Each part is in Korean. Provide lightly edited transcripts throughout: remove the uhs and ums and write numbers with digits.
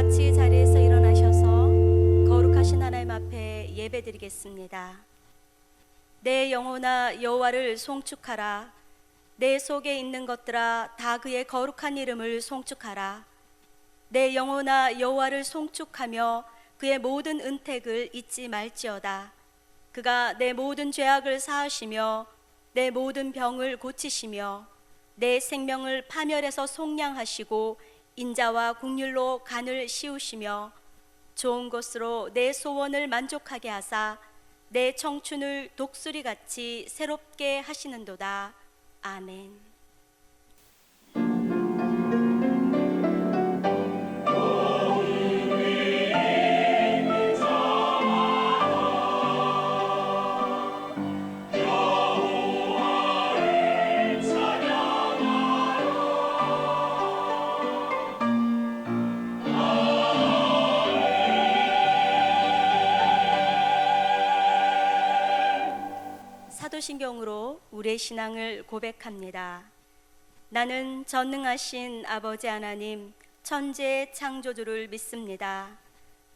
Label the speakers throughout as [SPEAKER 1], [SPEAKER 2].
[SPEAKER 1] 같이 자리에서 일어나셔서 거룩하신 하나님 앞에 예배드리겠습니다. 내 영혼아 여호와를 송축하라. 내 속에 있는 것들아 다 그의 거룩한 이름을 송축하라. 내 영혼아 여호와를 송축하며 그의 모든 은택을 잊지 말지어다. 그가 내 모든 죄악을 사하시며 내 모든 병을 고치시며 내 생명을 파멸에서 속량하시고 인자와 국률로 간을 씌우시며 좋은 것으로 내 소원을 만족하게 하사 내 청춘을 독수리같이 새롭게 하시는도다. 아멘. 사도신경으로 우리의 신앙을 고백합니다. 나는 전능하신 아버지 하나님 천지의 창조주를 믿습니다.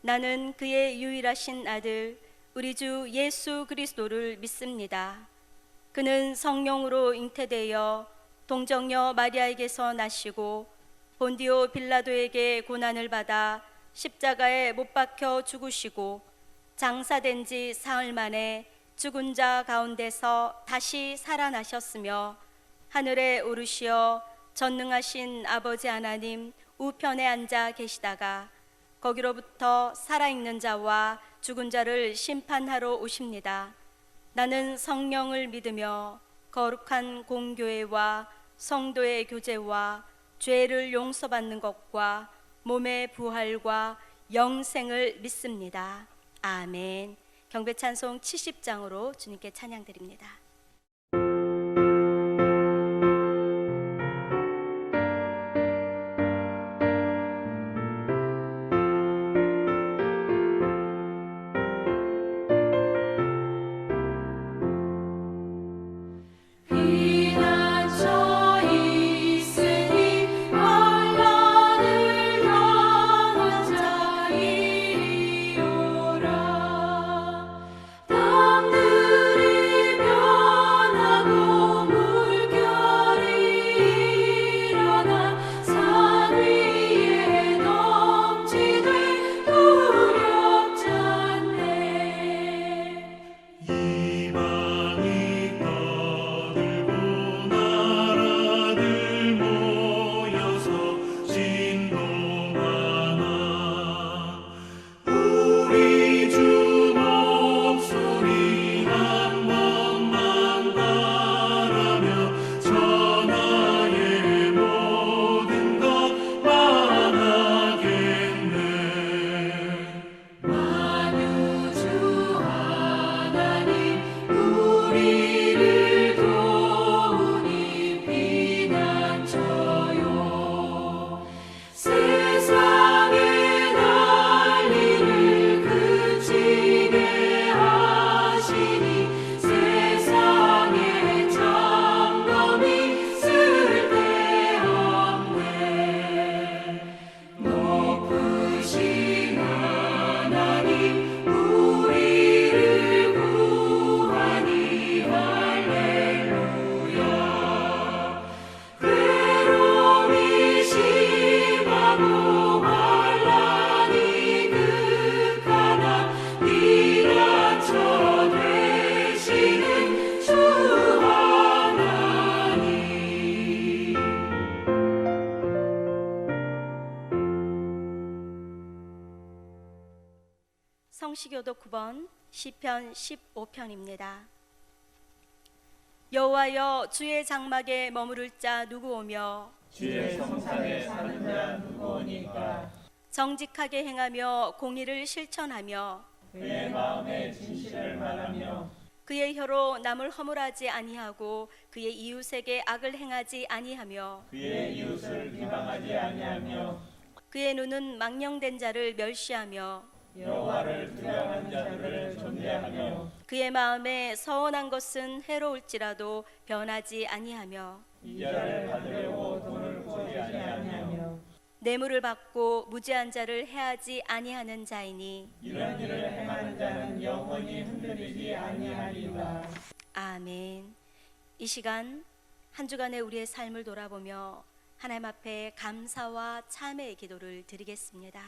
[SPEAKER 1] 나는 그의 유일하신 아들 우리 주 예수 그리스도를 믿습니다. 그는 성령으로 잉태되어 동정녀 마리아에게서 나시고 본디오 빌라도에게 고난을 받아 십자가에 못 박혀 죽으시고 장사된 지 사흘 만에 죽은 자 가운데서 다시 살아나셨으며 하늘에 오르시어 전능하신 아버지 하나님 우편에 앉아 계시다가 거기로부터 살아있는 자와 죽은 자를 심판하러 오십니다. 나는 성령을 믿으며 거룩한 공교회와 성도의 교제와 죄를 용서받는 것과 몸의 부활과 영생을 믿습니다. 아멘. 경배찬송 70장으로 주님께 찬양드립니다. 성시교도 9번 시편 15편입니다. 여호와여 주의 장막에 머무를 자 누구 오며
[SPEAKER 2] 주의 성산에 사는 자 누구 오니까.
[SPEAKER 1] 정직하게 행하며 공의를 실천하며
[SPEAKER 2] 그의 마음에 진실을 말하며
[SPEAKER 1] 그의 혀로 남을 허물하지 아니하고 그의 이웃에게 악을 행하지 아니하며
[SPEAKER 2] 그의 이웃을 비방하지 아니하며
[SPEAKER 1] 그의 눈은 망령된 자를 멸시하며
[SPEAKER 2] 여호와를 두려워하는 자들을 존대하며
[SPEAKER 1] 그의 마음에 서원한 것은 해로울지라도 변하지 아니하며
[SPEAKER 2] 이자를 받으려고 돈을 구하지 아니하며
[SPEAKER 1] 뇌물을 받고 무죄한 자를 해하지 아니하는 자이니
[SPEAKER 2] 이런 일을 행하는 자는 영원히 흔들리지 아니하리라.
[SPEAKER 1] 아멘. 이 시간 한 주간의 우리의 삶을 돌아보며 하나님 앞에 감사와 참회의 기도를 드리겠습니다.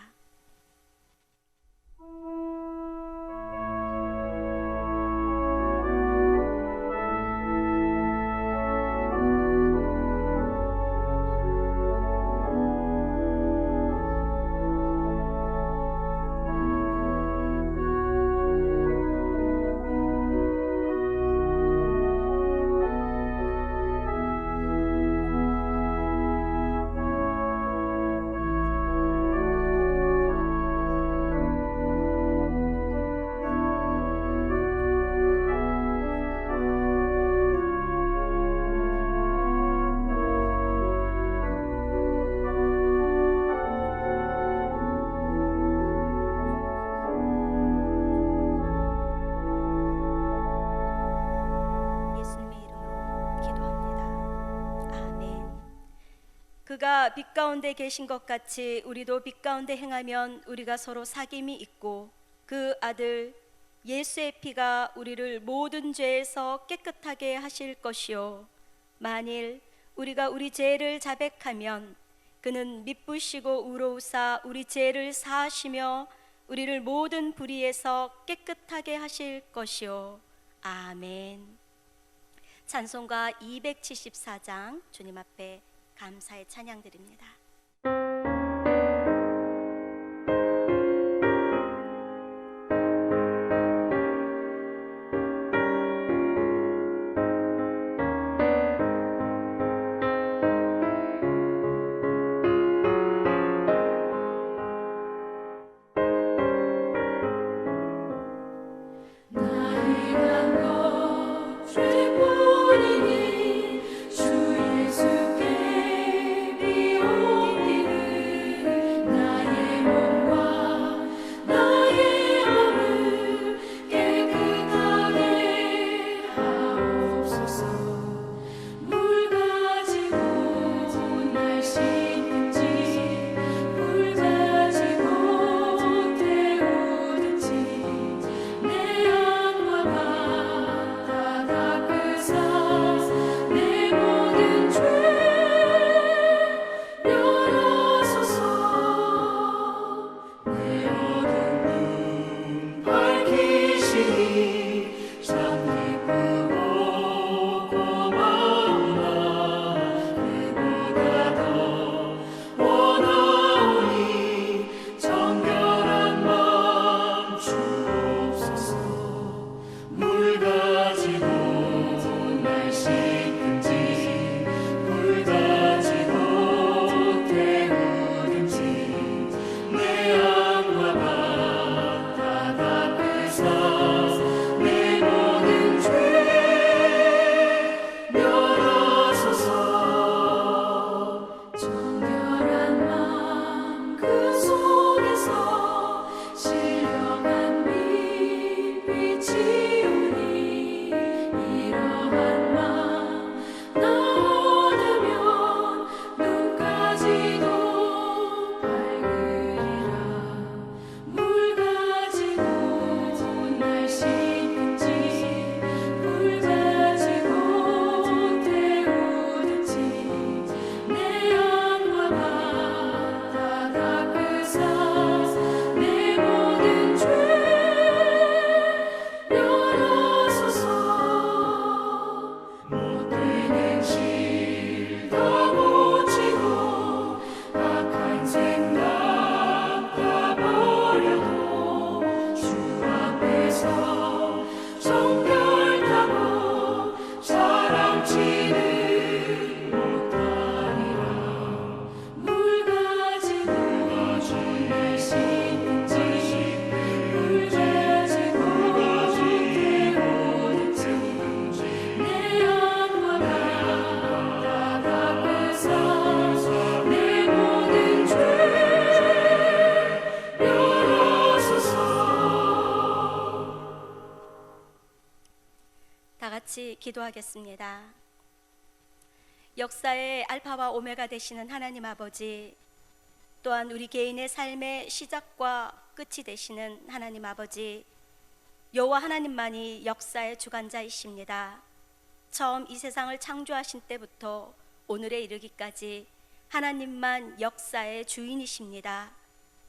[SPEAKER 1] 그가 빛 가운데 계신 것 같이 우리도 빛 가운데 행하면 우리가 서로 사귐이 있고 그 아들 예수의 피가 우리를 모든 죄에서 깨끗하게 하실 것이요 만일 우리가 우리 죄를 자백하면 그는 미쁘시고 의로우사 우리 죄를 사하시며 우리를 모든 불의에서 깨끗하게 하실 것이요 아멘. 찬송가 274장 주님 앞에 감사의 찬양 드립니다. 같이 기도하겠습니다. 역사의 알파와 오메가 되시는 하나님 아버지, 또한 우리 개인의 삶의 시작과 끝이 되시는 하나님 아버지, 여호와 하나님만이 역사의 주관자이십니다. 처음 이 세상을 창조하신 때부터 오늘에 이르기까지 하나님만 역사의 주인이십니다.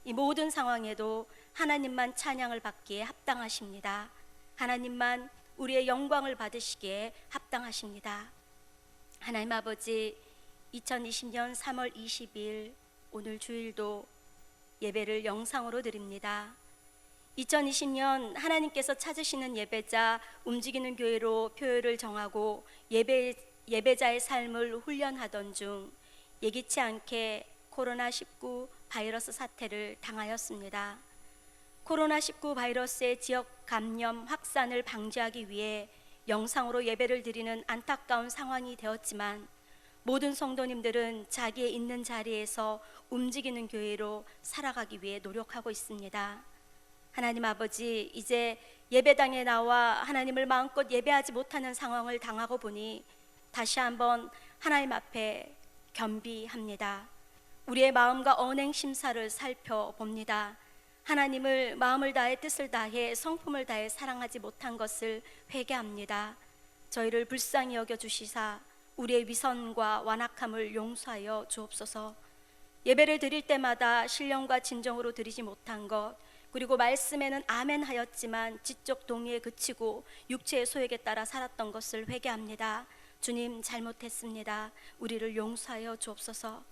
[SPEAKER 1] 이 모든 상황에도 하나님만 찬양을 받기에 합당하십니다. 하나님만 우리의 영광을 받으시기에 합당하십니다. 하나님 아버지, 2020년 3월 20일 오늘 주일도 예배를 영상으로 드립니다. 2020년 하나님께서 찾으시는 예배자, 움직이는 교회로 표를 정하고 예배자의 삶을 훈련하던 중 예기치 않게 코로나19 바이러스 사태를 당하였습니다. 코로나19 바이러스의 지역 감염 확산을 방지하기 위해 영상으로 예배를 드리는 안타까운 상황이 되었지만, 모든 성도님들은 자기의 있는 자리에서 움직이는 교회로 살아가기 위해 노력하고 있습니다. 하나님 아버지, 이제 예배당에 나와 하나님을 마음껏 예배하지 못하는 상황을 당하고 보니 다시 한번 하나님 앞에 겸비합니다. 우리의 마음과 언행 심사를 살펴봅니다. 하나님을 마음을 다해 뜻을 다해 성품을 다해 사랑하지 못한 것을 회개합니다. 저희를 불쌍히 여겨 주시사 우리의 위선과 완악함을 용서하여 주옵소서. 예배를 드릴 때마다 신령과 진정으로 드리지 못한 것, 그리고 말씀에는 아멘 하였지만 지적 동의에 그치고 육체의 소욕에 따라 살았던 것을 회개합니다. 주님, 잘못했습니다. 우리를 용서하여 주옵소서.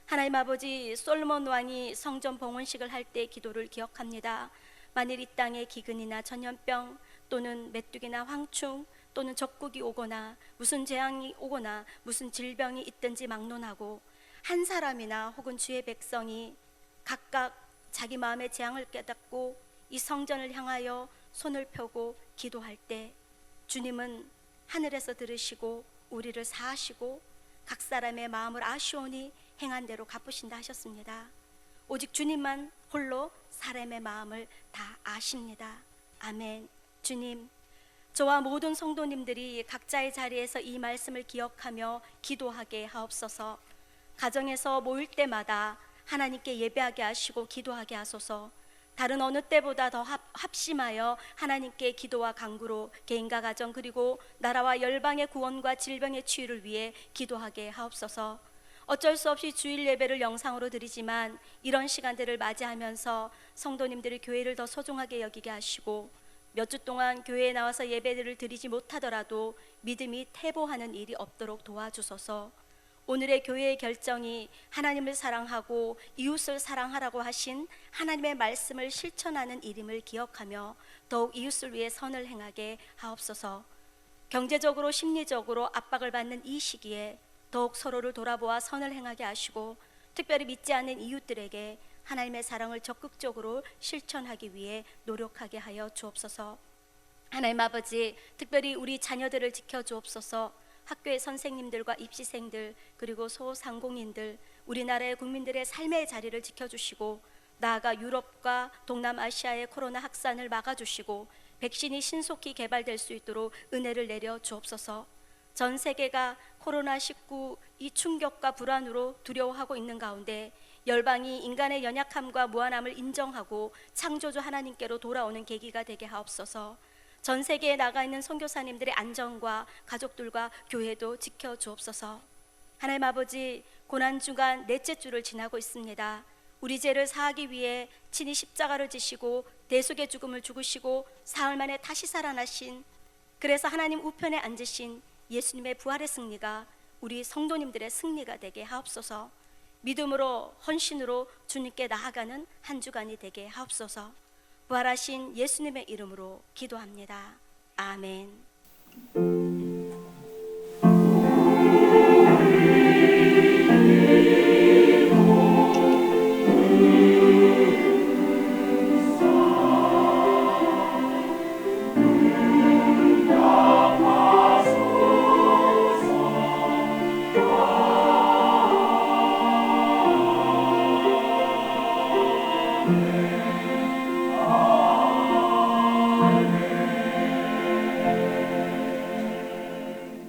[SPEAKER 1] 하나님 아버지, 솔로몬 왕이 성전 봉헌식을 할 때 기도를 기억합니다. 만일 이 땅에 기근이나 전염병 또는 메뚜기나 황충 또는 적국이 오거나 무슨 재앙이 오거나 무슨 질병이 있든지 막론하고 한 사람이나 혹은 주의 백성이 각각 자기 마음의 재앙을 깨닫고 이 성전을 향하여 손을 펴고 기도할 때 주님은 하늘에서 들으시고 우리를 사하시고 각 사람의 마음을 아시오니 행한 대로 갚으신다 하셨습니다. 오직 주님만 홀로 사람의 마음을 다 아십니다. 아멘. 주님, 저와 모든 성도님들이 각자의 자리에서 이 말씀을 기억하며 기도하게 하옵소서. 가정에서 모일 때마다 하나님께 예배하게 하시고 기도하게 하소서. 다른 어느 때보다 더 합심하여 하나님께 기도와 간구로 개인과 가정 그리고 나라와 열방의 구원과 질병의 치유를 위해 기도하게 하옵소서. 어쩔 수 없이 주일 예배를 영상으로 드리지만 이런 시간들을 맞이하면서 성도님들이 교회를 더 소중하게 여기게 하시고, 몇 주 동안 교회에 나와서 예배를 드리지 못하더라도 믿음이 퇴보하는 일이 없도록 도와주소서. 오늘의 교회의 결정이 하나님을 사랑하고 이웃을 사랑하라고 하신 하나님의 말씀을 실천하는 일임을 기억하며 더욱 이웃을 위해 선을 행하게 하옵소서. 경제적으로 심리적으로 압박을 받는 이 시기에 더욱 서로를 돌아보아 선을 행하게 하시고, 특별히 믿지 않는 이웃들에게 하나님의 사랑을 적극적으로 실천하기 위해 노력하게 하여 주옵소서. 하나님 아버지, 특별히 우리 자녀들을 지켜주옵소서. 학교의 선생님들과 입시생들 그리고 소상공인들, 우리나라의 국민들의 삶의 자리를 지켜주시고, 나아가 유럽과 동남아시아의 코로나 확산을 막아주시고 백신이 신속히 개발될 수 있도록 은혜를 내려 주옵소서. 전 세계가 코로나19 이 충격과 불안으로 두려워하고 있는 가운데 열방이 인간의 연약함과 무한함을 인정하고 창조주 하나님께로 돌아오는 계기가 되게 하옵소서. 전 세계에 나가 있는 선교사님들의 안전과 가족들과 교회도 지켜주옵소서. 하나님 아버지, 고난주간 넷째 주를 지나고 있습니다. 우리 죄를 사하기 위해 친히 십자가를 지시고 대속의 죽음을 죽으시고 사흘 만에 다시 살아나신, 그래서 하나님 우편에 앉으신 예수님의 부활의 승리가 우리 성도님들의 승리가 되게 하옵소서. 믿음으로 헌신으로 주님께 나아가는 한 주간이 되게 하옵소서. 부활하신 예수님의 이름으로 기도합니다. 아멘.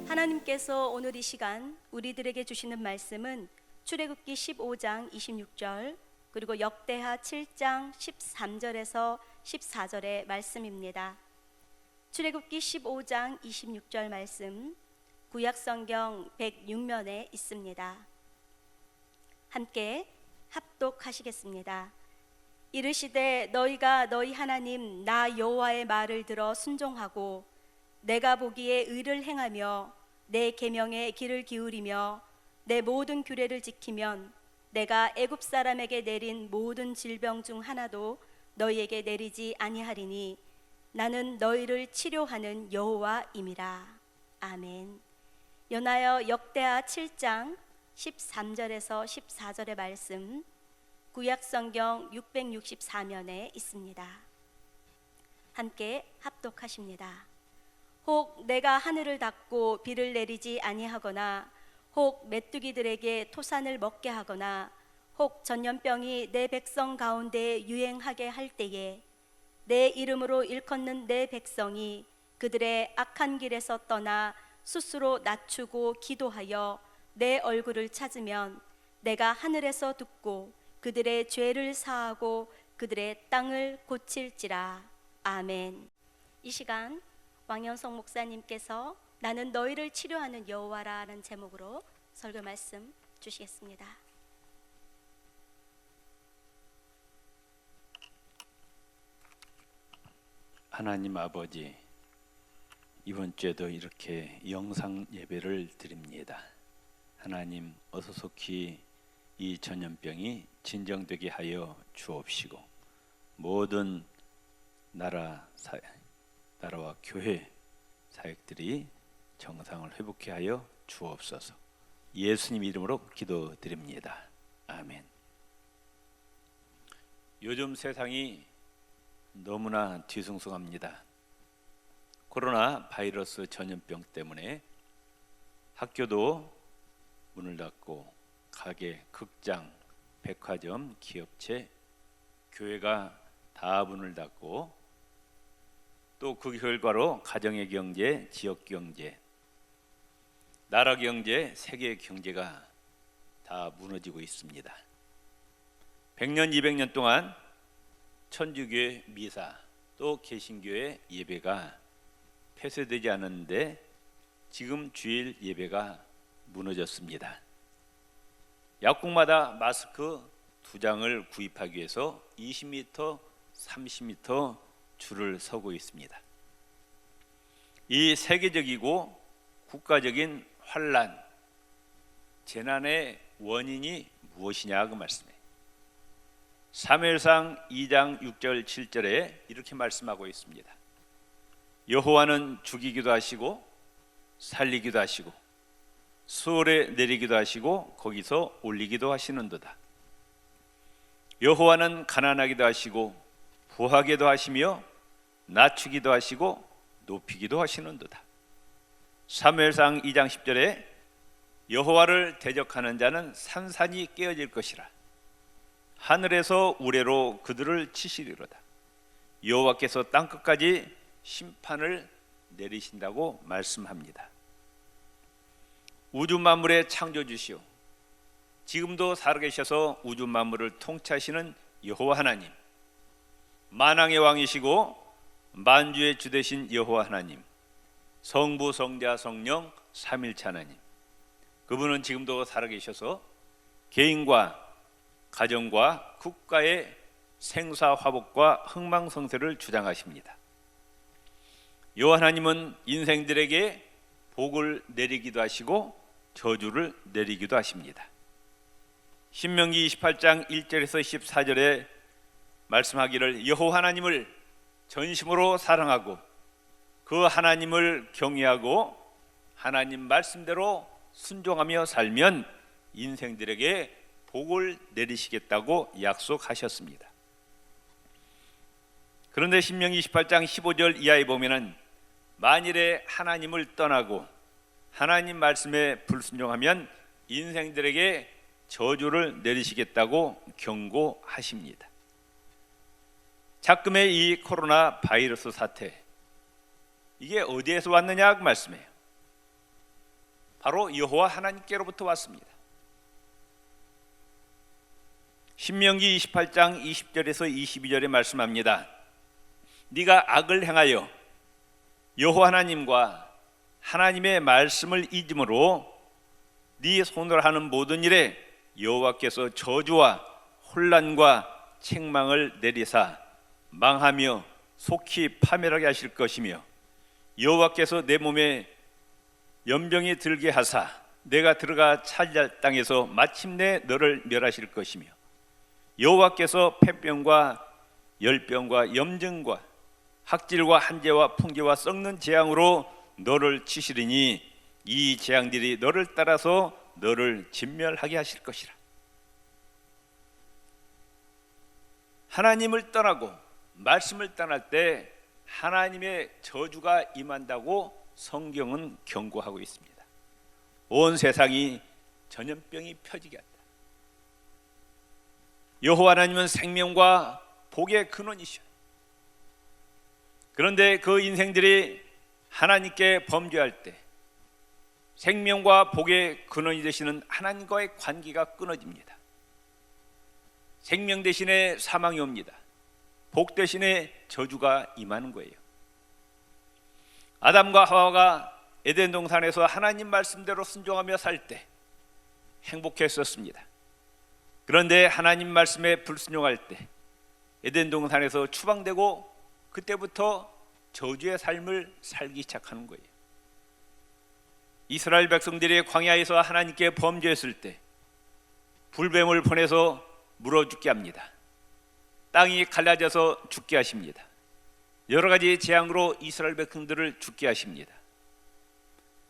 [SPEAKER 1] 하나님께서 오늘 이 시간 우리들에게 주시는 말씀은 출애굽기 15장 26절, 그리고 역대하 7장 13절에서 14절의 말씀입니다. 출애굽기 15장 26절 말씀, 구약성경 106면에 있습니다. 함께 합독하시겠습니다. 이르시되 너희가 너희 하나님 나 여호와의 말을 들어 순종하고 내가 보기에 의를 행하며 내 계명에 귀를 기울이며 내 모든 규례를 지키면 내가 애굽 사람에게 내린 모든 질병 중 하나도 너희에게 내리지 아니하리니 나는 너희를 치료하는 여호와임이라. 아멘. 연하여 역대하 7장 13절에서 14절의 말씀, 구약성경 664면에 있습니다. 함께 합독하십니다. 혹 내가 하늘을 닫고 비를 내리지 아니하거나 혹 메뚜기들에게 토산을 먹게 하거나 혹 전염병이 내 백성 가운데 유행하게 할 때에 내 이름으로 일컫는 내 백성이 그들의 악한 길에서 떠나 스스로 낮추고 기도하여 내 얼굴을 찾으면 내가 하늘에서 듣고 그들의 죄를 사하고 그들의 땅을 고칠지라. 아멘. 이 시간 왕연석 목사님께서 나는 너희를 치료하는 여호와라는 제목으로 설교 말씀 주시겠습니다.
[SPEAKER 3] 하나님 아버지, 이번 주에도 이렇게 영상 예배를 드립니다. 하나님, 어서 속히 이 전염병이 진정되게 하여 주옵시고 모든 나라와 교회 사역들이 정상을 회복케 하여 주옵소서. 예수님 이름으로 기도드립니다. 아멘. 요즘 세상이 너무나 뒤숭숭합니다. 코로나 바이러스 전염병 때문에 학교도 문을 닫고 가게, 극장, 백화점, 기업체, 교회가 다 문을 닫고 또 그 결과로 가정의 경제, 지역 경제, 나라 경제, 세계 경제가 다 무너지고 있습니다. 100년, 200년 동안 천주교의 미사 또 개신교의 예배가 폐쇄되지 않았는데 지금 주일 예배가 무너졌습니다. 약국마다 마스크 2장을 구입하기 위해서 20m, 30m 줄을 서고 있습니다. 이 세계적이고 국가적인 환난, 재난의 원인이 무엇이냐 그 말씀이에요. 사무엘상 2장 6절 7절에 이렇게 말씀하고 있습니다. 여호와는 죽이기도 하시고 살리기도 하시고 수월에 내리기도 하시고 거기서 올리기도 하시는도다. 여호와는 가난하기도 하시고 부하게도 하시며 낮추기도 하시고 높이기도 하시는도다. 사무엘상 2장 10절에 여호와를 대적하는 자는 산산이 깨어질 것이라. 하늘에서 우레로 그들을 치시리로다. 여호와께서 땅끝까지 심판을 내리신다고 말씀합니다. 우주 만물의 창조주시오, 지금도 살아계셔서 우주 만물을 통치하시는 여호와 하나님, 만왕의 왕이시고 만주의 주 되신 여호와 하나님, 성부, 성자, 성령 삼일체 하나님, 그분은 지금도 살아계셔서 개인과 가정과 국가의 생사화복과 흥망성쇠를 주장하십니다. 여호와 하나님은 인생들에게 복을 내리기도 하시고 저주를 내리기도 하십니다. 신명기 28장 1절에서 14절에 말씀하기를 여호와 하나님을 전심으로 사랑하고 그 하나님을 경외하고 하나님 말씀대로 순종하며 살면 인생들에게 복을 내리시겠다고 약속하셨습니다. 그런데 신명기 28장 15절 이하에 보면은 만일에 하나님을 떠나고 하나님 말씀에 불순종하면 인생들에게 저주를 내리시겠다고 경고하십니다. 작금의 이 코로나 바이러스 사태, 이게 어디에서 왔느냐 그 말씀이에요. 바로 여호와 하나님께로부터 왔습니다. 신명기 28장 20절에서 22절에 말씀합니다. 네가 악을 행하여 여호와 하나님과 하나님의 말씀을 잊음으로 네 손으로 하는 모든 일에 여호와께서 저주와 혼란과 책망을 내리사 망하며 속히 파멸하게 하실 것이며 여호와께서 내 몸에 연병이 들게 하사 내가 들어가 차지할 땅에서 마침내 너를 멸하실 것이며 여호와께서 폐병과 열병과 염증과 학질과 한재와 풍기와 썩는 재앙으로 너를 치시리니 이 재앙들이 너를 따라서 너를 진멸하게 하실 것이라. 하나님을 떠나고 말씀을 떠날 때 하나님의 저주가 임한다고 성경은 경고하고 있습니다. 온 세상이 전염병이 펴지게 한다. 여호와 하나님은 생명과 복의 근원이시오. 그런데 그 인생들이 하나님께 범죄할 때 생명과 복의 근원이 되시는 하나님과의 관계가 끊어집니다. 생명 대신에 사망이 옵니다. 복 대신에 저주가 임하는 거예요. 아담과 하와가 에덴 동산에서 하나님 말씀대로 순종하며 살 때 행복했었습니다. 그런데 하나님 말씀에 불순종할 때 에덴 동산에서 추방되고 그때부터 저주의 삶을 살기 시작하는 거예요. 이스라엘 백성들이 광야에서 하나님께 범죄했을 때 불뱀을 보내서 물어 죽게 합니다. 땅이 갈라져서 죽게 하십니다. 여러 가지 재앙으로 이스라엘 백성들을 죽게 하십니다.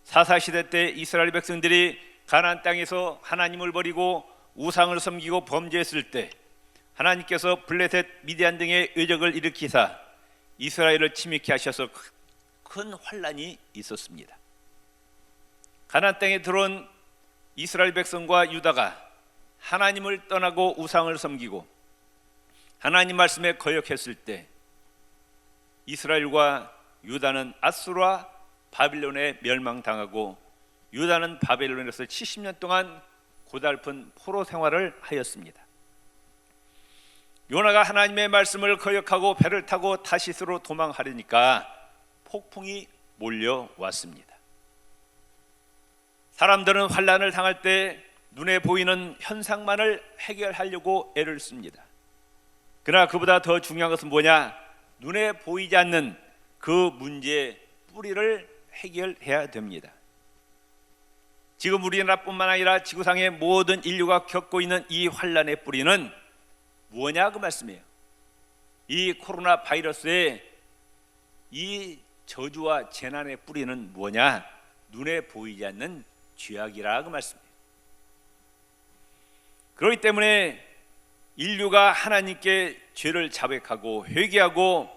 [SPEAKER 3] 사사시대 때 이스라엘 백성들이 가나안 땅에서 하나님을 버리고 우상을 섬기고 범죄했을 때 하나님께서 블레셋, 미디안 등의 외적을 일으키사 이스라엘을 침입케 하셔서 큰 환란이 있었습니다. 가나안 땅에 들어온 이스라엘 백성과 유다가 하나님을 떠나고 우상을 섬기고 하나님 말씀에 거역했을 때 이스라엘과 유다는 아수르와 바빌론에 멸망당하고 유다는 바벨론에서 70년 동안 고달픈 포로 생활을 하였습니다. 요나가 하나님의 말씀을 거역하고 배를 타고 타시스로 도망하려니까 폭풍이 몰려왔습니다. 사람들은 환난을 당할 때 눈에 보이는 현상만을 해결하려고 애를 씁니다. 그러나 그보다 더 중요한 것은 뭐냐? 눈에 보이지 않는 그 문제의 뿌리를 해결해야 됩니다. 지금 우리나라뿐만 아니라 지구상의 모든 인류가 겪고 있는 이 환난의 뿌리는 뭐냐 그 말씀이에요. 이 코로나 바이러스의 이 저주와 재난의 뿌리는 뭐냐? 눈에 보이지 않는 죄악이라 그 말씀이에요. 그렇기 때문에 인류가 하나님께 죄를 자백하고 회개하고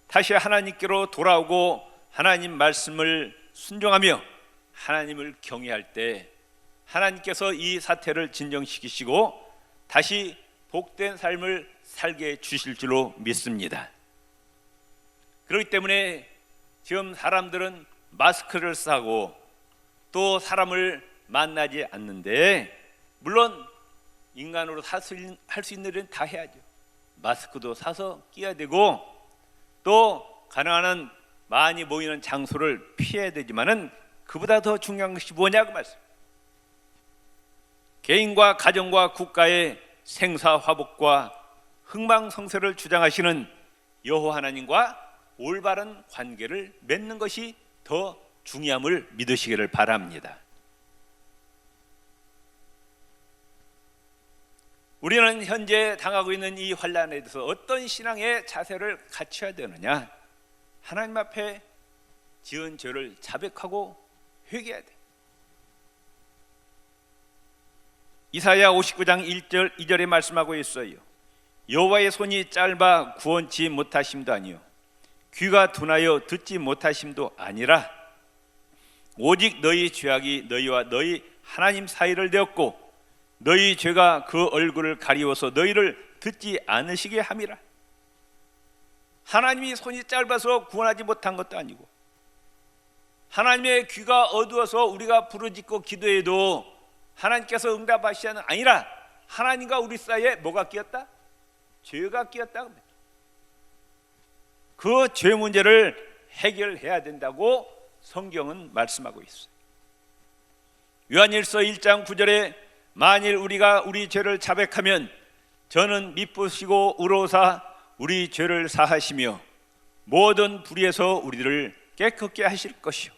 [SPEAKER 3] 다시 하나님께로 돌아오고 하나님 말씀을 순종하며 하나님을 경외할 때 하나님께서 이 사태를 진정시키시고 다시 복된 삶을 살게 주실 줄로 믿습니다. 그렇기 때문에 지금 사람들은 마스크를 쓰고 또 사람을 만나지 않는데, 물론 인간으로 할 수 있는 일은 다 해야죠. 마스크도 사서 끼야 되고 또 가능한 한 많이 모이는 장소를 피해야 되지만은 그보다 더 중요한 것이 뭐냐 그 말씀. 개인과 가정과 국가의 생사화복과 흥망성쇠를 주장하시는 여호와 하나님과 올바른 관계를 맺는 것이 더 중요함을 믿으시기를 바랍니다. 우리는 현재 당하고 있는 이 환난에 대해서 어떤 신앙의 자세를 갖춰야 되느냐? 하나님 앞에 지은 죄를 자백하고 회개해야 돼. 이사야 59장 1절 2절에 말씀하고 있어요. 여호와의 손이 짧아 구원치 못하심도 아니요 귀가 둔하여 듣지 못하심도 아니라 오직 너희 죄악이 너희와 너희 하나님 사이를 되었고 너희 죄가 그 얼굴을 가리워서 너희를 듣지 않으시게 함이라. 하나님이 손이 짧아서 구원하지 못한 것도 아니고 하나님의 귀가 어두워서 우리가 부르짖고 기도해도 하나님께서 응답하시지 않은 아니라 하나님과 우리 사이에 뭐가 끼었다? 죄가 끼었다. 그 죄 문제를 해결해야 된다고 성경은 말씀하고 있어요. 요한일서 1장 9절에 만일 우리가 우리 죄를 자백하면 저는 미쁘시고 의로우사 우리 죄를 사하시며 모든 불의에서 우리를 깨끗게 하실 것이요.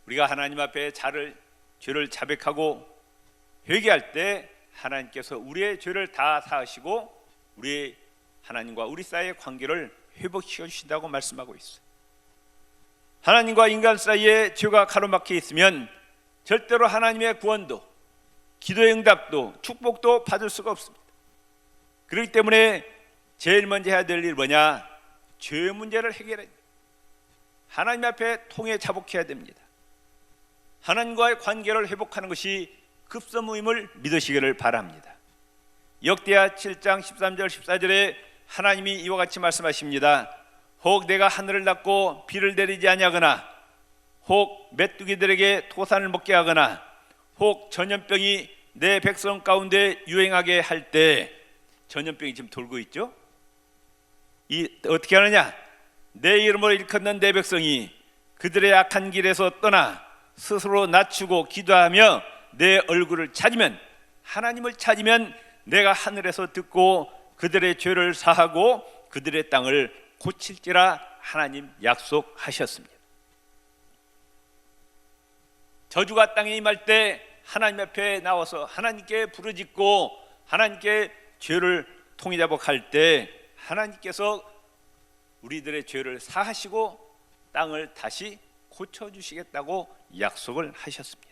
[SPEAKER 3] 우리가 하나님 앞에 죄를 자백하고 회개할 때 하나님께서 우리의 죄를 다 사하시고 우리 하나님과 우리 사이의 관계를 회복시켜 주신다고 말씀하고 있어요. 하나님과 인간 사이에 죄가 가로막혀 있으면 절대로 하나님의 구원도 기도의 응답도 축복도 받을 수가 없습니다. 그렇기 때문에 제일 먼저 해야 될 일이 뭐냐? 죄 문제를 해결해야 됩니다. 하나님 앞에 통해 자복해야 됩니다. 하나님과의 관계를 회복하는 것이 급선무임을 믿으시기를 바랍니다. 역대하 7장 13절 14절에 하나님이 이와 같이 말씀하십니다. 혹 내가 하늘을 닫고 비를 내리지 아니하거나 혹 메뚜기들에게 토산을 먹게 하거나 혹 전염병이 내 백성 가운데 유행하게 할 때, 전염병이 지금 돌고 있죠? 어떻게 하느냐? 내 이름으로 일컫는 내 백성이 그들의 악한 길에서 떠나 스스로 낮추고 기도하며 내 얼굴을 찾으면, 하나님을 찾으면 내가 하늘에서 듣고 그들의 죄를 사하고 그들의 땅을 고칠지라 하나님 약속하셨습니다. 저주가 땅에 임할 때 하나님 앞에 나와서 하나님께 부르짖고 하나님께 죄를 통회자복할 때 하나님께서 우리들의 죄를 사하시고 땅을 다시 고쳐주시겠다고 약속을 하셨습니다.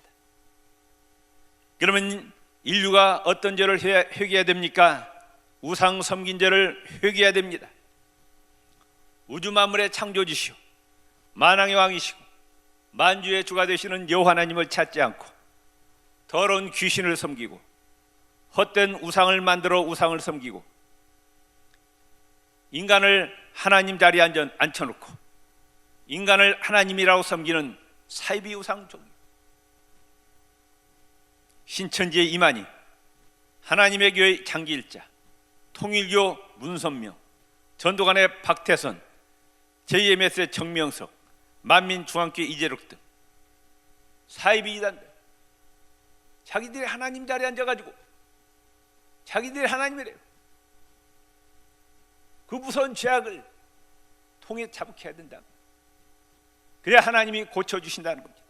[SPEAKER 3] 그러면 인류가 어떤 죄를 회개해야 됩니까? 우상 섬긴 죄를 회개해야 됩니다. 우주 만물의 창조주시오 만왕의 왕이시고 만주의 주가 되시는 여호와 하나님을 찾지 않고 더러운 귀신을 섬기고 헛된 우상을 만들어 우상을 섬기고 인간을 하나님 자리에 앉혀놓고 인간을 하나님이라고 섬기는 사이비 우상 종교, 신천지의 이만희, 하나님의 교회 장기일자, 통일교 문선명, 전도관의 박태선, JMS의 정명석, 만민중앙교회 이재록 등 사이비 이단들, 자기들이 하나님 자리에 앉아가지고 자기들이 하나님이래요. 그 무서운 죄악을 통해 자복해야 된다. 그래야 하나님이 고쳐주신다는 겁니다.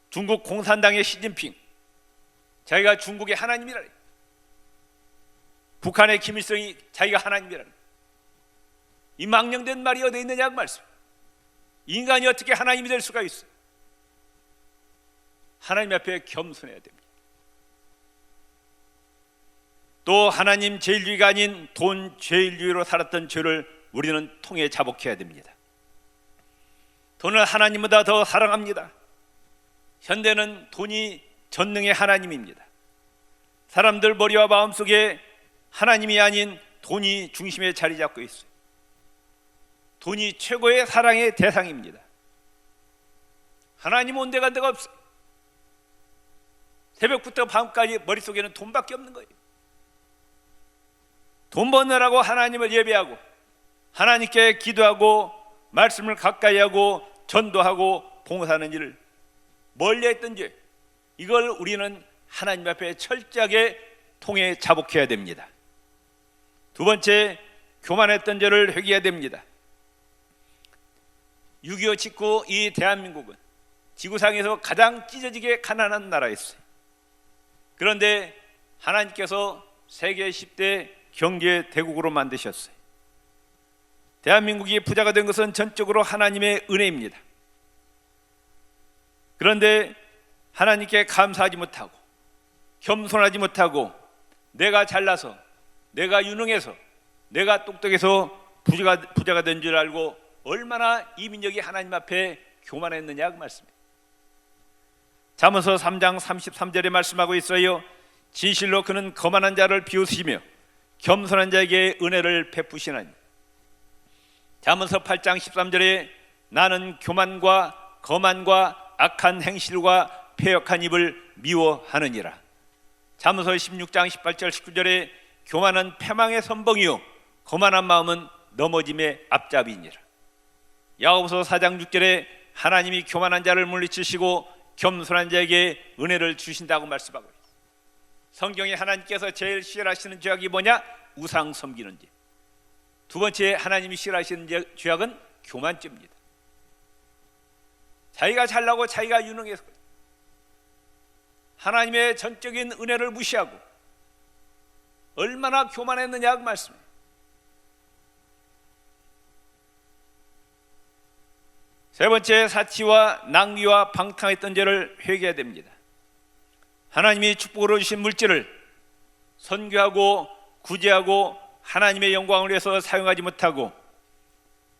[SPEAKER 3] 중국 공산당의 시진핑, 자기가 중국의 하나님이라래. 북한의 김일성이 자기가 하나님이라래. 이 망령된 말이 어디 있느냐고 말씀. 인간이 어떻게 하나님이 될 수가 있어요? 하나님 앞에 겸손해야 됩니다. 또 하나님 제일주의가 아닌 돈 제일주의로 살았던 죄를 우리는 통해 자복해야 됩니다. 돈을 하나님보다 더 사랑합니다. 현대는 돈이 전능의 하나님입니다. 사람들 머리와 마음속에 하나님이 아닌 돈이 중심에 자리 잡고 있어요. 돈이 최고의 사랑의 대상입니다. 하나님 온 데가 데가 없어요. 새벽부터 밤까지 머릿속에는 돈밖에 없는 거예요. 돈 버느라고 하나님을 예배하고 하나님께 기도하고 말씀을 가까이 하고 전도하고 봉사하는 일을 멀리했던 죄, 이걸 우리는 하나님 앞에 철저하게 통해 자복해야 됩니다. 두 번째, 교만했던 죄를 회개해야 됩니다. 6.25 직후 이 대한민국은 지구상에서 가장 찢어지게 가난한 나라였어요. 그런데 하나님께서 세계 10대 경제 대국으로 만드셨어요. 대한민국이 부자가 된 것은 전적으로 하나님의 은혜입니다. 그런데 하나님께 감사하지 못하고 겸손하지 못하고 내가 잘나서 내가 유능해서 내가 똑똑해서 부자가 된 줄 알고 얼마나 이 민족이 하나님 앞에 교만했느냐 그 말씀입니다. 잠언서 3장 33절에 말씀하고 있어요. 진실로 그는 거만한 자를 비웃으시며 겸손한 자에게 은혜를 베푸시나니. 잠언서 8장 13절에 나는 교만과 거만과 악한 행실과 패역한 입을 미워하느니라. 잠언서 16장 18절 19절에 교만은 패망의 선봉이요 거만한 마음은 넘어짐의 앞잡이니라. 야고보서 4장 6절에 하나님이 교만한 자를 물리치시고 겸손한 자에게 은혜를 주신다고 말씀하고 있습니다. 성경에 하나님께서 제일 싫어하시는 죄악이 뭐냐? 우상 섬기는 죄. 두 번째 하나님이 싫어하시는 죄악은 교만죄입니다. 자기가 잘나고 자기가 유능해서 하나님의 전적인 은혜를 무시하고 얼마나 교만했느냐 그 말씀이에요. 세 번째, 사치와 낭비와 방탕했던 죄를 회개해야 됩니다. 하나님이 축복으로 주신 물질을 선교하고 구제하고 하나님의 영광을 위해서 사용하지 못하고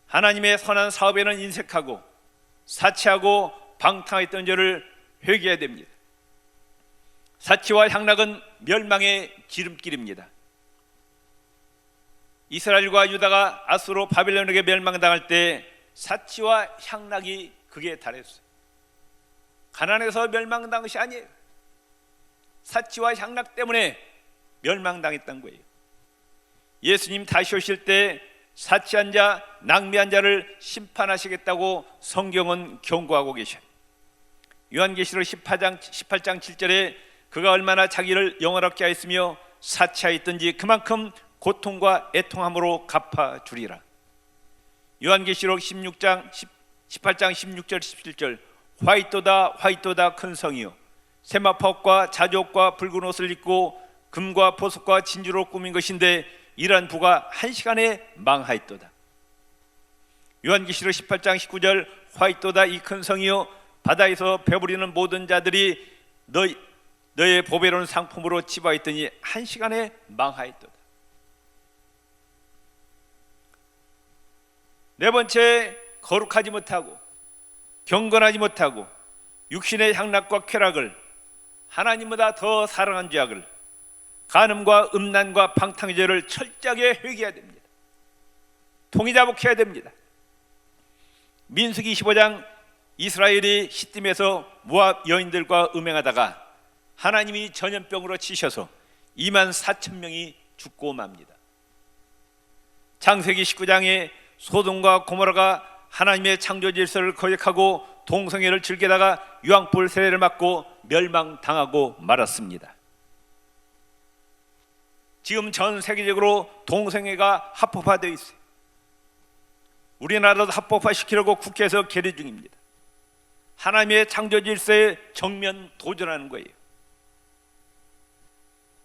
[SPEAKER 3] 하나님의 선한 사업에는 인색하고 사치하고 방탕했던 죄를 회개해야 됩니다. 사치와 향락은 멸망의 지름길입니다. 이스라엘과 유다가 아수로 바빌론에게 멸망당할 때 사치와 향락이 극에 달했어요. 가난해서 멸망당한 것이 아니에요. 사치와 향락 때문에 멸망당했던 거예요. 예수님 다시 오실 때 사치한 자, 낭비한 자를 심판하시겠다고 성경은 경고하고 계셔요. 요한계시록 18장 7절에 그가 얼마나 자기를 영원롭게 하였으며 사치하였든지 그만큼 고통과 애통함으로 갚아주리라. 요한계시록 18장 16절 17절 화이토다 화이토다 큰 성이요 세마포과 자족과 붉은 옷을 입고 금과 보석과 진주로 꾸민 것인데 이러한 부가 한 시간에 망하였도다. 요한계시록 18장 19절 화이토다 이 큰 성이요 바다에서 배부리는 모든 자들이 너의 보배로운 상품으로 치부하였더니 한 시간에 망하였도다. 네 번째, 거룩하지 못하고 경건하지 못하고 육신의 향락과 쾌락을 하나님보다 더 사랑한 죄악을 간음과 음란과 방탕의 죄를 철저하게 회개해야 됩니다. 통이자복해야 됩니다. 민수기 25장 이스라엘이 시딤에서 모압 여인들과 음행하다가 하나님이 전염병으로 치셔서 2만 4천 명이 죽고 맙니다. 창세기 19장에 소돔과 고모라가 하나님의 창조 질서를 거역하고 동성애를 즐기다가 유황불 세례를 맞고 멸망당하고 말았습니다. 지금 전 세계적으로 동성애가 합법화되어 있어요. 우리나라도 합법화시키려고 국회에서 결의 중입니다. 하나님의 창조 질서에 정면 도전하는 거예요.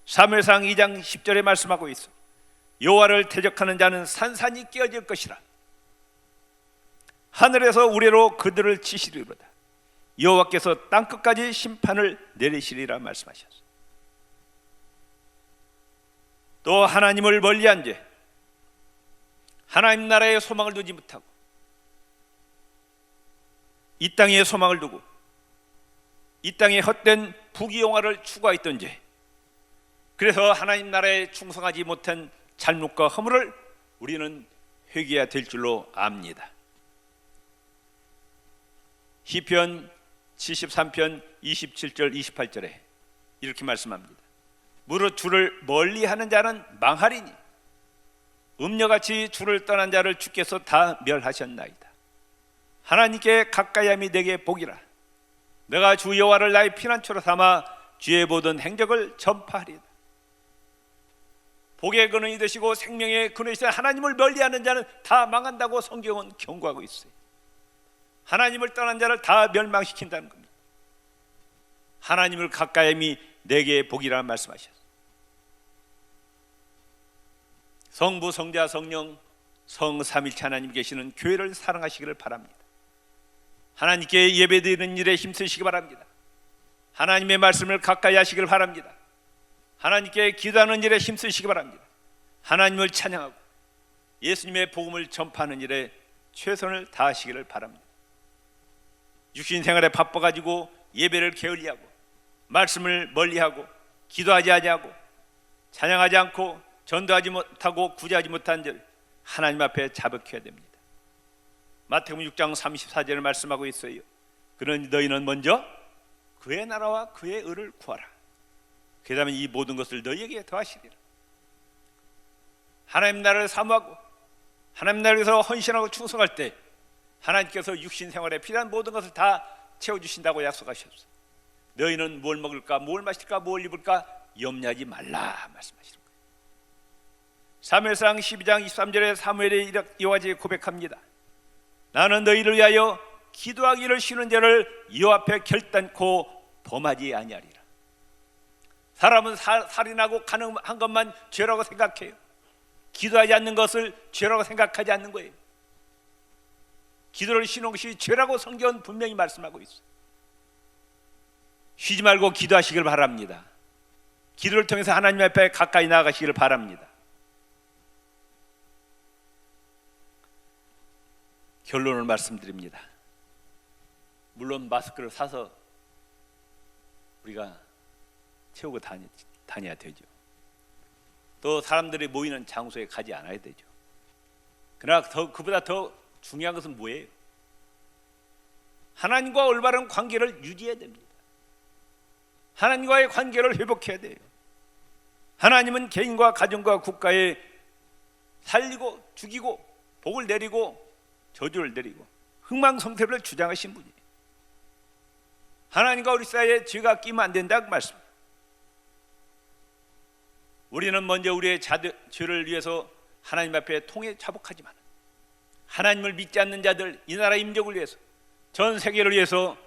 [SPEAKER 3] 사무엘상 2장 10절에 말씀하고 있어. 여호와를 대적하는 자는 산산이 깨어질 것이라. 하늘에서 우레로 그들을 치시리로다. 여호와께서 땅끝까지 심판을 내리시리라 말씀하셨어요. 또 하나님을 멀리한 죄, 하나님 나라에 소망을 두지 못하고 이 땅에 소망을 두고 이 땅에 헛된 부귀영화를 추구했던 죄, 그래서 하나님 나라에 충성하지 못한 잘못과 허물을 우리는 회개해야 될 줄로 압니다. 시편 73편 27절 28절에 이렇게 말씀합니다. 무릇 주를 멀리하는 자는 망하리니 음녀같이 주를 떠난 자를 주께서 다 멸하셨나이다. 하나님께 가까이함이 내게 복이라. 내가 주 여호와를 나의 피난처로 삼아 주의 모든 행적을 전파하리이다. 복의 근원이 되시고 생명의 근원이신 하나님을 멀리하는 자는 다 망한다고 성경은 경고하고 있어요. 하나님을 떠난 자를 다 멸망시킨다는 겁니다. 하나님을 가까이함이 내게 복이라는 말씀하셨어요. 성부, 성자, 성령, 성삼일체 하나님 계시는 교회를 사랑하시기를 바랍니다. 하나님께 예배드리는 일에 힘쓰시기 바랍니다. 하나님의 말씀을 가까이 하시기를 바랍니다. 하나님께 기도하는 일에 힘쓰시기 바랍니다. 하나님을 찬양하고 예수님의 복음을 전파하는 일에 최선을 다하시기를 바랍니다. 육신 생활에 바빠가지고 예배를 게을리하고 말씀을 멀리하고 기도하지 아니하고 찬양하지 않고 전도하지 못하고 구제하지 못한 줄 하나님 앞에 자백해야 됩니다. 마태복음 6장 34절에 말씀하고 있어요. 그러니 너희는 먼저 그의 나라와 그의 의를 구하라. 그 다음에 이 모든 것을 너희에게 더하시리라. 하나님 나라를 사모하고 하나님 나라를 위해서 헌신하고 충성할 때 하나님께서 육신 생활에 필요한 모든 것을 다 채워주신다고 약속하셨어. 너희는 뭘 먹을까, 뭘 마실까, 뭘 입을까 염려하지 말라 말씀하시는 거예요. 사무엘상 12장 23절에 사무엘이 이와 같이 고백합니다. 나는 너희를 위하여 기도하기를 쉬는 죄를 여호와 앞에 결단코 범하지 아니하리라. 사람은 살인하고 가늠한 것만 죄라고 생각해요. 기도하지 않는 것을 죄라고 생각하지 않는 거예요. 기도를 쉬는 것이 죄라고 성경은 분명히 말씀하고 있어요. 쉬지 말고 기도하시길 바랍니다. 기도를 통해서 하나님 앞에 가까이 나아가시기를 바랍니다. 결론을 말씀드립니다. 물론 마스크를 사서 우리가 채우고 다녀야 되죠. 또 사람들이 모이는 장소에 가지 않아야 되죠. 그러나 그보다 더 중요한 것은 뭐예요? 하나님과 올바른 관계를 유지해야 됩니다. 하나님과의 관계를 회복해야 돼요. 하나님은 개인과 가정과 국가에 살리고 죽이고 복을 내리고 저주를 내리고 흥망성쇠를 주장하신 분이에요. 하나님과 우리 사이에 죄가 끼면 안 된다고 말씀. 우리는 먼저 우리의 죄를 위해서 하나님 앞에 통해 자복하지만 하나님을 믿지 않는 자들, 이 나라 임적을 위해서, 전 세계를 위해서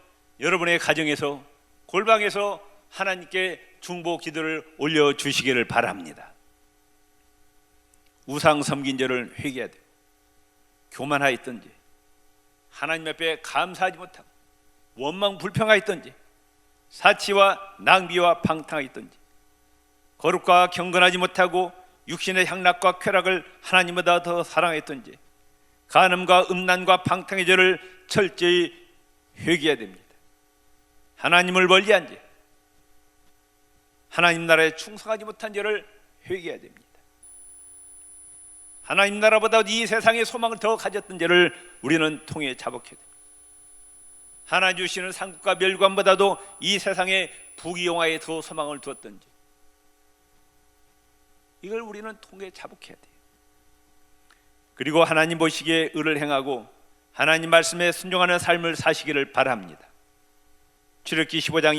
[SPEAKER 3] 여러분의 가정에서 골방에서 하나님께 중보 기도를 올려주시기를 바랍니다. 우상 섬긴 죄를 회개해야 돼요. 교만하였던지 하나님 앞에 감사하지 못하고 원망 불평하였던지 사치와 낭비와 방탕하였던지 거룩과 경건하지 못하고 육신의 향락과 쾌락을 하나님보다 더 사랑했던지 간음과 음란과 방탕의 죄를 철저히 회개해야 됩니다. 하나님을 멀리한 죄, 하나님 나라에 충성하지 못한 죄를 회개해야 됩니다. 하나님 나라보다 이 세상의 소망을 더 가졌던 죄를 우리는 통해 자복해야 됩니다. 하나님 주시는 상급과 멸관보다도 이 세상의 부귀영화에 더 소망을 두었던 죄, 이걸 우리는 통해 자복해야 돼요. 그리고 하나님 보시기에 의를 행하고 하나님 말씀에 순종하는 삶을 사시기를 바랍니다. 출애굽기 15장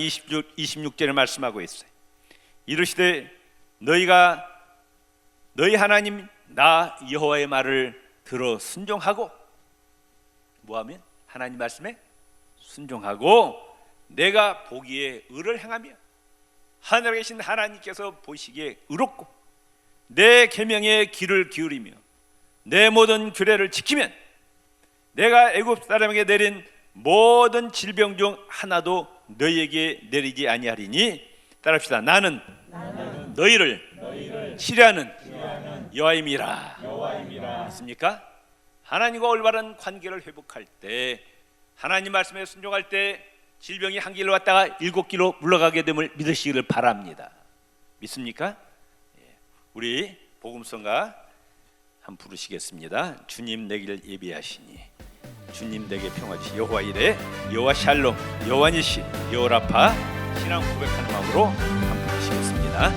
[SPEAKER 3] 26절에 말씀하고 있어요. 이르시되 너희가 너희 하나님 나 여호와의 말을 들어 순종하고 뭐하면? 하나님 말씀에 순종하고 내가 보기에 의를 행하며 하늘에 계신 하나님께서 보시기에 의롭고 내 계명에 귀를 기울이며 내 모든 규례를 지키면 내가 애굽 사람에게 내린 모든 질병 중 하나도 너희에게 내리지 아니하리니 따라합시다. 나는 너희를 치료하는 여호와임이라. 있습니까? 하나님과 올바른 관계를 회복할 때, 하나님 말씀에 순종할 때 질병이 한 길로 왔다가 7길로 물러가게 됨을 믿으시기를 바랍니다. 믿습니까? 우리 복음성가 한번 부르시겠습니다. 주님 내길 예비하시니 주님 내게 평화 주시 여호와 이레 여호와 샬롬 여호와 니시 여호와 라파 신앙 고백하는 마음으로 한번 부르시겠습니다.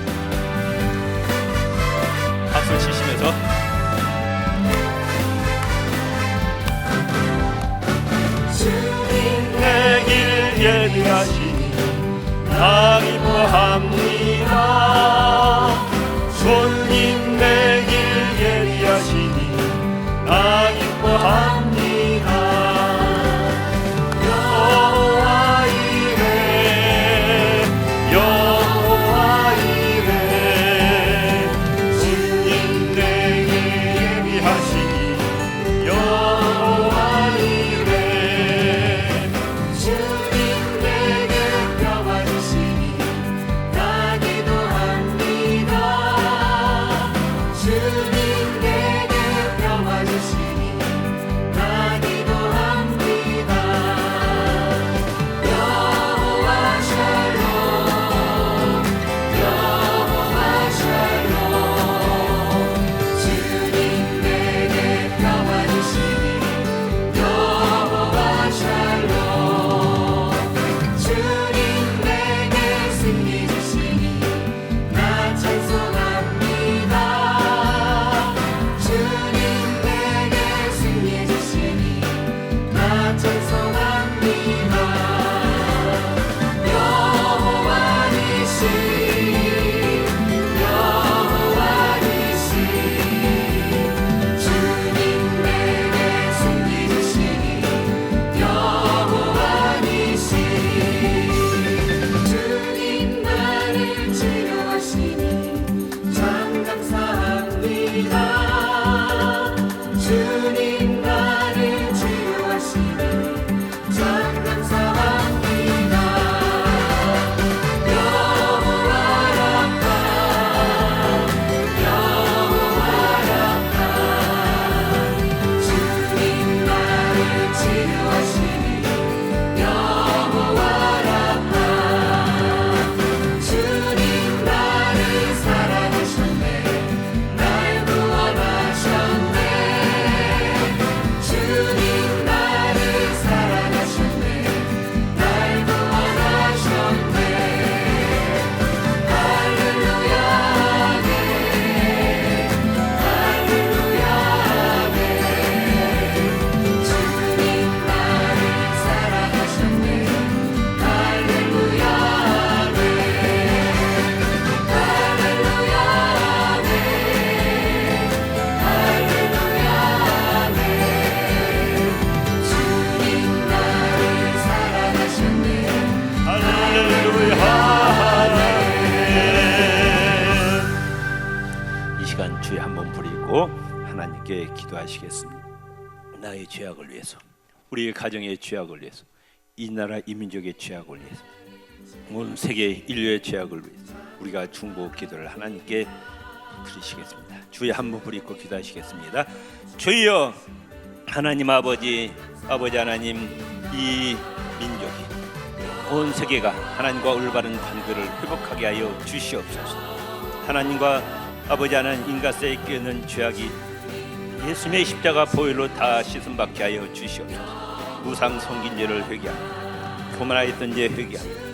[SPEAKER 3] 박수 치시면서 주님 내길 예비하시니 나 기뻐합니다. 주님 내길 예비하시니 나 기뻐합니다. 여호와 이레 여호와 이레 주님 내길 예비하시니 여호와 이레
[SPEAKER 4] 주님 내게 평화 주시니 나 기도합니다. 주님 내게 평화 주시니 나 기도합니다. 여호와 샬롬 여호와 샬롬 주님 내게 평화 주시니 여호와 샬롬 주님 내게 승리 주시니 찬양합니다. 주님 나를 치유하시니 참 감사합니다. 여호와 라파 여호와 라파 주님 나를 치유하시니 여호와 라파 주님 나를 사랑하셨네 날 구원하셨네 주님 나를 사랑하셨네 날 구원하셨네 할렐루야 아멘 할렐루야 아멘 주님 나를 사랑하셨네 할렐루야 아멘 할렐루야 아멘 할렐루야 아멘 주님 나를 사랑하셨네
[SPEAKER 3] 할렐루야. 이 시간 주에 한번 부리고 하나님께 기도하시겠습니다. 나의 죄악을 위해서, 우리 가정의 죄악을 위해서, 이 나라 이 민족의 죄악을 위해서, 온 세계 인류의 죄악을 위해서 우리가 중보 기도를 하나님께 드리시겠습니다. 주에 한번 부리고 기도하시겠습니다. 주여 하나님 아버지 하나님, 이 민족이 온 세계가 하나님과 올바른 관계를 회복하게 하여 주시옵소서. 하나님과 아버지 하나님 인간사에 끼어있는 죄악이 예수님의 십자가 보혈로 다 씻음받게 하여 주시옵소서. 무상 성긴 죄를 회개합니다. 교만하였던 죄 회개합니다.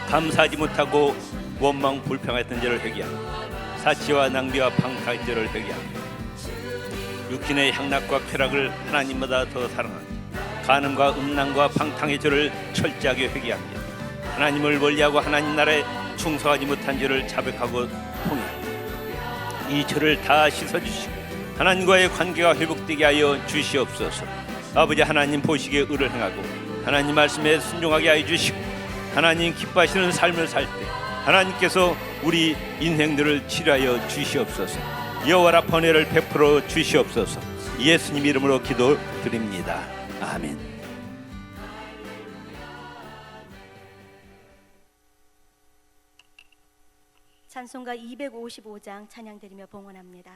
[SPEAKER 3] 감사하지 못하고 원망 불평했던 죄를 회개합니다. 사치와 낭비와 방탕의 죄를 회개합니다. 육신의 향락과 쾌락을 하나님보다 더 사랑합니다. 간음과 음란과 방탕의 죄를 철저하게 회개합니다. 하나님을 멀리하고 하나님 나라에 충성하지 못한 죄를 자백하고 통회합니다. 이 죄를 다 씻어주시고 하나님과의 관계가 회복되게 하여 주시옵소서. 아버지 하나님 보시기에 의를 행하고 하나님 말씀에 순종하게 하여 주시고 하나님 기뻐하시는 삶을 살 때 하나님께서 우리 인생들을 치료하여 주시옵소서. 여호와 라파 은혜를 베풀어 주시옵소서. 예수님 이름으로 기도드립니다. 아멘.
[SPEAKER 1] 찬송가 255장 찬양드리며 봉헌합니다.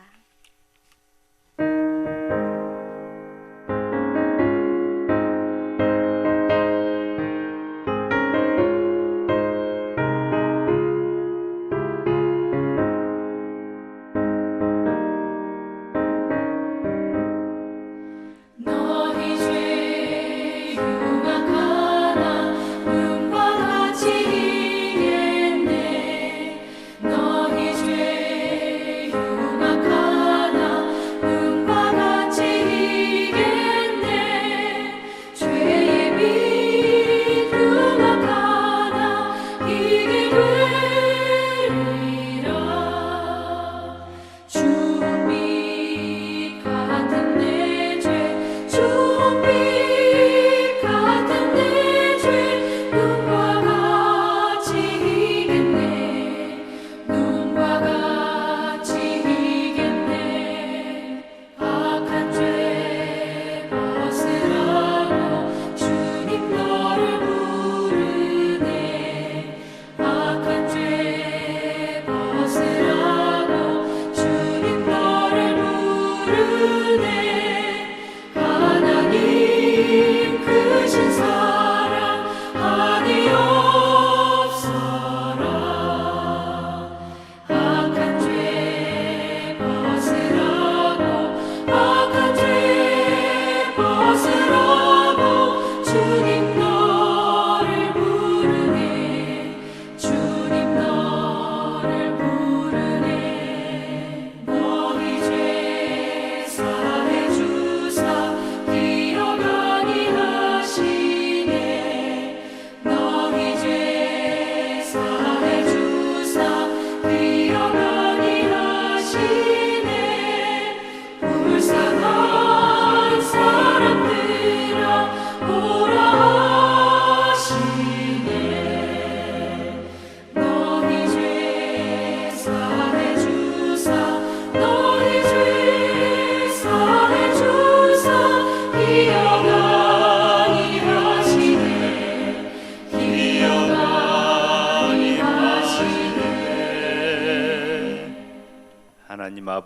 [SPEAKER 4] 너희 죄 흉악하나 눈과 같이 이겠네 너희 죄 흉악하나 눈과 같이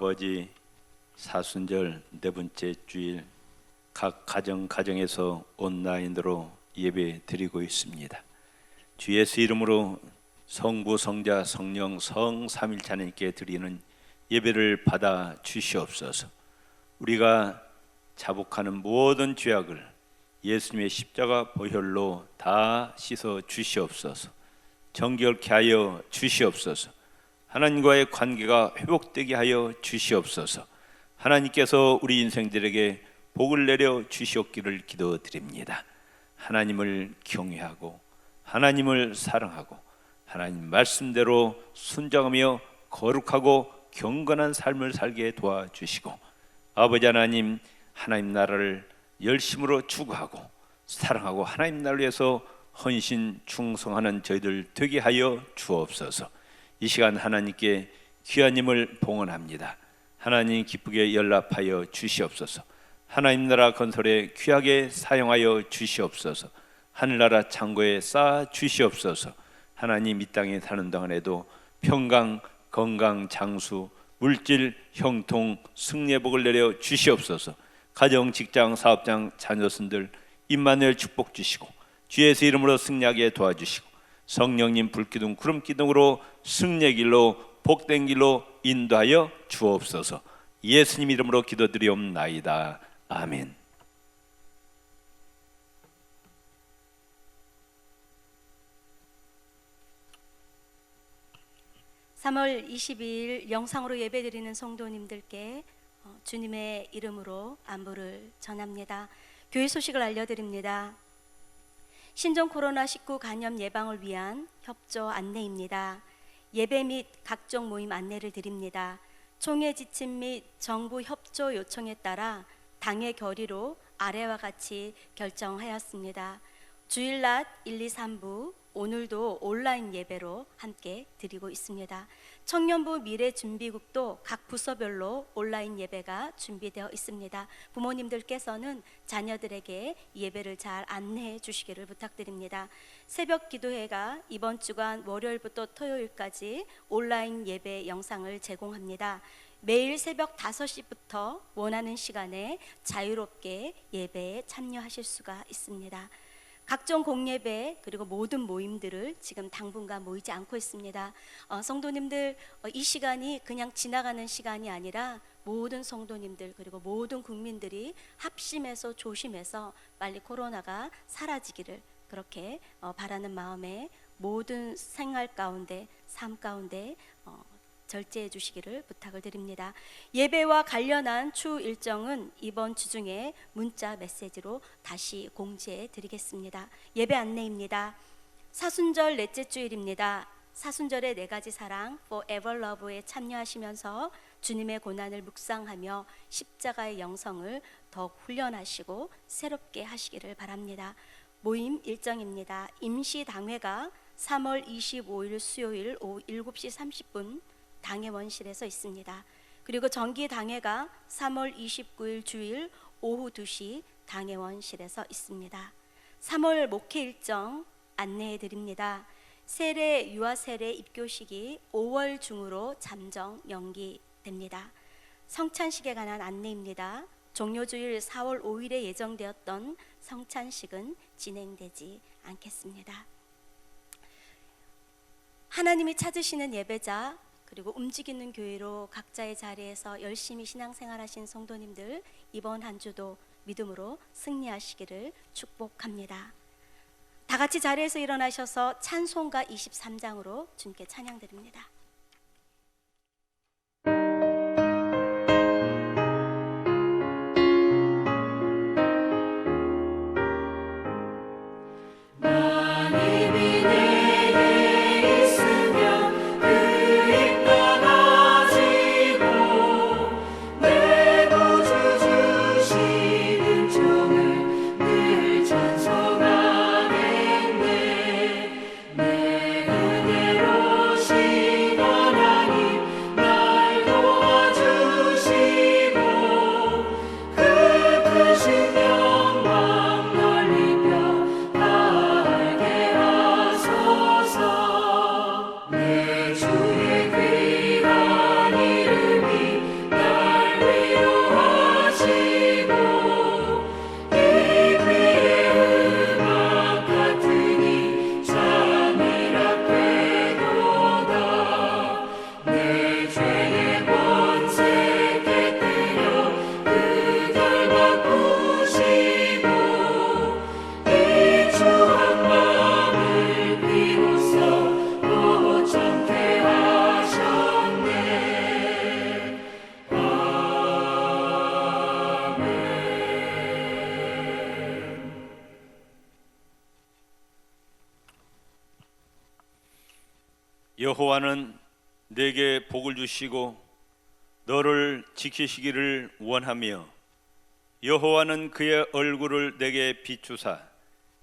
[SPEAKER 3] 아버지, 사순절 네 번째 주일 각 가정에서 온라인으로 예배 드리고 있습니다. 주 예수 이름으로 성부, 성자, 성령, 성삼일체 하나님께 드리는 예배를 받아 주시옵소서. 우리가 자복하는 모든 죄악을 예수님의 십자가 보혈로 다 씻어 주시옵소서. 정결케 하여 주시옵소서. 하나님과의 관계가 회복되게 하여 주시옵소서. 하나님께서 우리 인생들에게 복을 내려 주시옵기를 기도드립니다. 하나님을 경외하고 하나님을 사랑하고 하나님 말씀대로 순종하며 거룩하고 경건한 삶을 살게 도와주시고, 아버지 하나님, 하나님 나라를 열심으로 추구하고 사랑하고 하나님 나라를 위해서 헌신 충성하는 저희들 되게 하여 주옵소서. 이 시간 하나님께 귀한 힘을 봉헌합니다. 하나님 기쁘게 연락하여 주시옵소서. 하나님 나라 건설에 귀하게 사용하여 주시옵소서. 하늘나라 창고에 쌓아 주시옵소서. 하나님 이 땅에 사는 동안에도 평강, 건강, 장수, 물질, 형통, 승리의 복을 내려 주시옵소서. 가정, 직장, 사업장, 자녀선들 임마누엘 축복 주시고 주 예수 이름으로 승리하게 도와주시고 성령님 불기둥 구름기둥으로 승리의 길로 복된 길로 인도하여 주옵소서. 예수님 이름으로 기도드리옵나이다. 아멘.
[SPEAKER 1] (3월 22일) 영상으로 예배드리는 성도님들께 주님의 이름으로 안부를 전합니다. 교회 소식을 알려드립니다. 신종 코로나19 감염 예방을 위한 협조 안내입니다. 예배 및 각종 모임 안내를 드립니다. 총회 지침 및 정부 협조 요청에 따라 당의 결의로 아래와 같이 결정하였습니다. 주일 낮 1, 2, 3부 오늘도 온라인 예배로 함께 드리고 있습니다. 청년부 미래준비국도 각 부서별로 온라인 예배가 준비되어 있습니다. 부모님들께서는 자녀들에게 예배를 잘 안내해 주시기를 부탁드립니다. 새벽 기도회가 이번 주간 월요일부터 토요일까지 온라인 예배 영상을 제공합니다. 매일 새벽 5시부터 원하는 시간에 자유롭게 예배에 참여하실 수가 있습니다. 각종 공예배 그리고 모든 모임들을 지금 당분간 모이지 않고 있습니다. 성도님들, 이 시간이 그냥 지나가는 시간이 아니라 모든 성도님들 그리고 모든 국민들이 합심해서 조심해서 빨리 코로나가 사라지기를 그렇게 바라는 마음에 모든 생활 가운데, 삶 가운데 절제해 주시기를 부탁을 드립니다. 예배와 관련한 추후 일정은 이번 주 중에 문자 메시지로 다시 공지해 드리겠습니다. 예배 안내입니다. 사순절 넷째 주일입니다. 사순절의 4가지 사랑 Forever Love에 참여하시면서 주님의 고난을 묵상하며 십자가의 영성을 더욱 훈련하시고 새롭게 하시기를 바랍니다. 모임 일정입니다. 임시당회가 3월 25일 수요일 오후 7시 30분 당회원실에서 있습니다. 그리고 정기당회가 3월 29일 주일 오후 2시 당회원실에서 있습니다. 3월 목회 일정 안내해 드립니다. 세례, 유아세례 입교식이 5월 중으로 잠정 연기됩니다. 성찬식에 관한 안내입니다. 종료주일 4월 5일에 예정되었던 성찬식은 진행되지 않겠습니다. 하나님이 찾으시는 예배자 그리고 움직이는 교회로 각자의 자리에서 열심히 신앙생활하신 성도님들, 이번 한 주도 믿음으로 승리하시기를 축복합니다. 다 같이 자리에서 일어나셔서 찬송가 23장으로 주님께 찬양드립니다.
[SPEAKER 4] 내 은혜로 신
[SPEAKER 3] 여호와는 내게 복을 주시고 너를 지키시기를 원하며 여호와는 그의 얼굴을 내게 비추사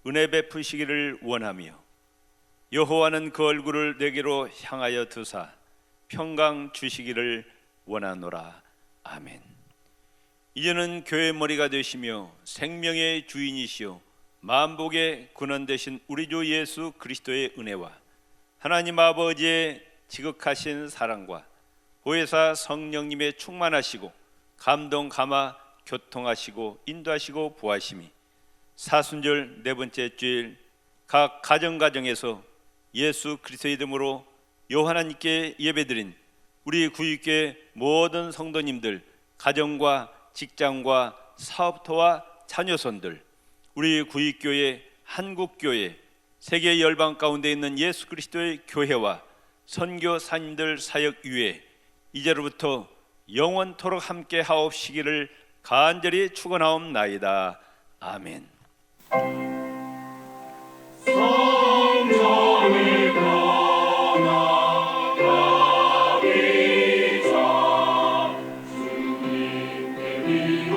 [SPEAKER 3] 은혜 베푸시기를 원하며 여호와는 그 얼굴을 내게로 향하여 드사 평강 주시기를 원하노라. 아멘. 이제는 교회의 머리가 되시며 생명의 주인이시요 만복의 근원 되신 우리 주 예수 그리스도의 은혜와 하나님 아버지의 지극하신 사랑과 보혜사 성령님의 충만하시고 감동 감화 교통하시고 인도하시고 보하심이 사순절 네 번째 주일 각 가정에서 예수 그리스도의 이름으로 하나님께 예배드린 우리 구육교회 모든 성도님들, 가정과 직장과 사업터와 자녀손들, 우리 구육교회, 한국교회, 세계 열방 가운데 있는 예수 그리스도의 교회와 선교사님들 사역 위에 이제로부터 영원토록 함께 하옵시기를 간절히 축원하옵나이다. 아멘.
[SPEAKER 2] 성령을 떠나가리자 주님께